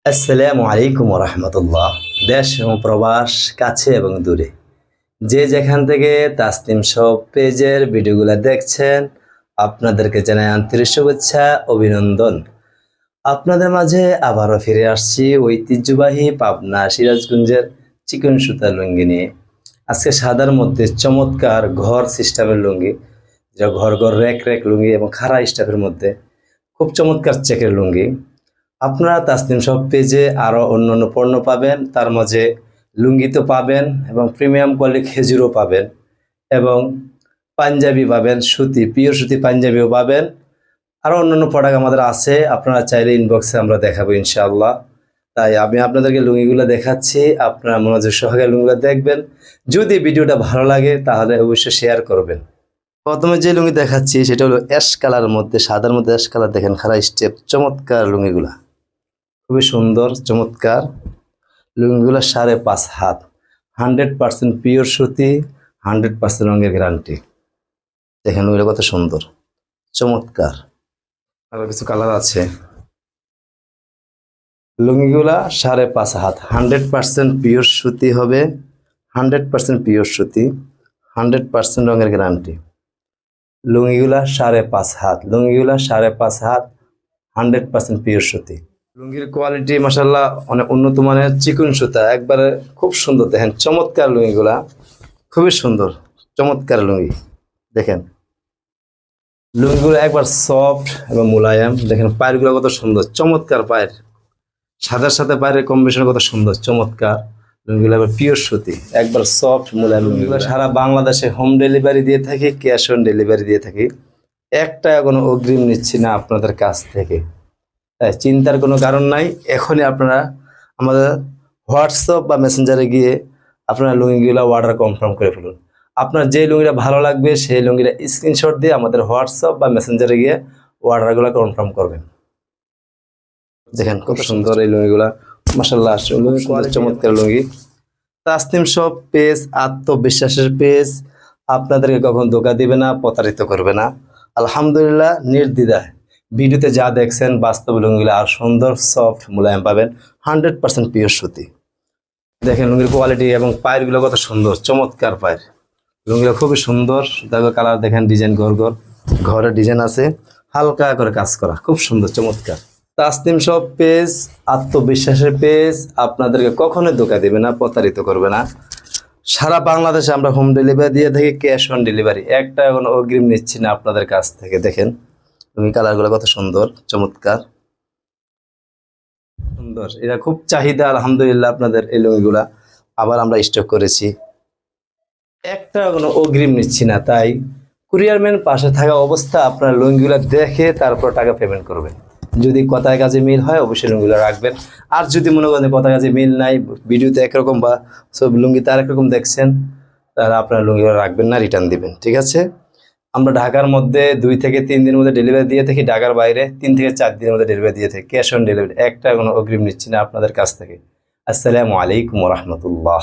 আসসালামু আলাইকুম রহমতুল্লাহ। দেশ এবং প্রবাস, কাছে এবং দূরে, যে যেখান থেকে তাসনিম শপ পেজের ভিডিওগুলো দেখছেন, আপনাদেরকে জানাই আন্তরিক শুভেচ্ছা, অভিনন্দন। আপনাদের মাঝে আবারও ফিরে আসছি ঐতিহ্যবাহী পাবনা সিরাজগঞ্জের চিকন সুতা লুঙ্গি নিয়ে। আজকে সাদার মধ্যে চমৎকার ঘর সিস্টেমের লুঙ্গি, যেটা ঘর ঘর র্যাক র্যাক লুঙ্গি এবং খাড়া স্টাফের মধ্যে খুব চমৎকার চেকের লুঙ্গি। আপনারা তাসনিম শপ পেজে আরও অন্যান্য পণ্য পাবেন, তার মাঝে লুঙ্গি তো পাবেন এবং প্রিমিয়াম কোয়ালিটি খেজুরও পাবেন এবং পাঞ্জাবি পাবেন, সুতি পিওর সুতি পাঞ্জাবিও পাবেন। আরও অন্যান্য প্রোডাক্ট আমাদের আছে, আপনারা চাইলে ইনবক্সে আমরা দেখাবো ইনশাআল্লাহ। তাই আমি আপনাদেরকে লুঙ্গিগুলো দেখাচ্ছি, আপনারা মনোযোগ সহকারে লুঙ্গিগুলো দেখবেন। যদি ভিডিওটা ভালো লাগে তাহলে অবশ্যই শেয়ার করবেন। প্রথমে যে লুঙ্গি দেখাচ্ছি সেটা হলো অ্যাশ কালারের মধ্যে, সাদার মধ্যে অ্যাশ কালার, দেখেন খাড়া স্টেপ, চমৎকার লুঙ্গিগুলা, খুবই সুন্দর চমৎকার লুঙ্গিগুলো। 5.5 হাত, 100% পিওর সুতি, 100% রঙের গ্যারান্টি। দেখেন লুঙ্গিটা কত সুন্দর চমৎকার। আরো কিছু কালার আছে। লুঙ্গিগুলা 5.5 হাত, 100% পিওর সুতি হবে, 100% পিওর সুতি, 100% রঙের গ্যারান্টি। লুঙ্গিগুলা 5.5 হাত, লুঙ্গিগুলা 5.5 হাত, 100% পিওর সুতি। লুঙ্গির কোয়ালিটি মাশাআল্লাহ অনেক উন্নত মানের, চিকন সুতা, একবারে খুব সুন্দর। দেখেন চমৎকার লুঙ্গিগুলা, খুবই সুন্দর চমৎকার লুঙ্গি। দেখেন লুঙ্গিগুলো একবার সফট এবং মোলায়েম। দেখেন পায়েরগুলো কত সুন্দর চমৎকার, পায়ের সাদার সাথে পায়ের কম্বিনেশন কত সুন্দর চমৎকার। লুঙ্গিগুলো একবার পিওর সুতি, একবার সফট মোলায়েম। লুঙ্গিগুলো সারা বাংলাদেশে হোম ডেলিভারি দিয়ে থাকি, ক্যাশ অন ডেলিভারি দিয়ে থাকি। একটা কোনো অগ্রিম নিচ্ছি না আপনাদের কাছ থেকে, তাই চিন্তার কোনো কারণ নাই। এখনই আপনারা আমাদের হোয়াটসঅ্যাপ বা মেসেঞ্জারে গিয়ে আপনারা লুঙ্গিগুলো অর্ডার কনফার্ম করে ফেলুন। আপনার যে লুঙ্গিটা ভালো লাগবে সেই লুঙ্গিটা স্ক্রিনশট দিয়ে আমাদের হোয়াটসঅ্যাপ বা মেসেঞ্জারে গিয়ে অর্ডারগুলো কনফার্ম করবেন। দেখেন কত সুন্দর এই লুঙ্গিগুলা, মাশাআল্লাহ চমৎকার লুঙ্গি। তাসনিম শপ পেজ আত্মবিশ্বাসের পেজ, আপনাদেরকে কখন ধোঁকা দিবে না, প্রতারিত করবে না। আলহামদুলিল্লাহ নির্দ্বিধায় ভিডিওতে যা দেখছেন বাস্তব লুঙ্গিগুলো আর সুন্দর সফট মোলায়েম পাবেন, 100% পিওর সুতি। দেখেন লুঙ্গির কোয়ালিটি এবং পায়েরগুলো কত সুন্দর চমৎকার পায়ের। লুঙ্গিগুলো খুবই সুন্দর, দেখো কালার দেখেন, ডিজাইন ঘর ঘর ঘরের ডিজাইন আছে, হালকা করে কাজ করা, খুব সুন্দর চমৎকার। তাসনিম শপ পেজ আত্মবিশ্বাসের পেজ, আপনাদেরকে কখনোই ধোঁকা দেবে না, প্রতারিত করবে না। সারা বাংলাদেশে আমরা হোম ডেলিভারি দিয়ে থাকি, ক্যাশ অন ডেলিভারি, একটা কোনো অগ্রিম নিচ্ছি না আপনাদের কাছ থেকে। দেখেন লুঙ্গি কালারগুলো কত সুন্দর চমৎকার সুন্দর, এটা খুব চাহিদা আলহামদুলিল্লাহ আপনাদের এই লুঙ্গিগুলা। আবার আমরা স্টক করেছি, একটা কোনো অগ্রিম নিচ্ছি না। তাই কুরিয়ারম্যান পাশে থাকা অবস্থা আপনার লুঙ্গিগুলো দেখে তারপর টাকা পেমেন্ট করবেন। যদি কথায় কাজে মিল হয় অবশ্যই লুঙ্গিগুলো রাখবেন। আর যদি মনে করেন কথায় কাজে মিল নাই, ভিডিওতে একরকম বা সব লুঙ্গিতে আরেক রকম দেখছেন, তাহলে আপনার লুঙ্গিগুলো রাখবেন না, রিটার্ন দিবেন। ঠিক আছে? আমরা ঢাকার মধ্যে 2 থেকে 3 দিনের মধ্যে ডেলিভারি দিয়ে থাকি, ঢাকার বাইরে 3 থেকে 4 দিনের মধ্যে ডেলিভারি দিয়ে থাকি, ক্যাশ অন ডেলিভারি, একটা কোনো অগ্রিম নিচ্ছি না আপনাদের কাছ থেকে। আসসালামু আলাইকুম রহমতুল্লাহ।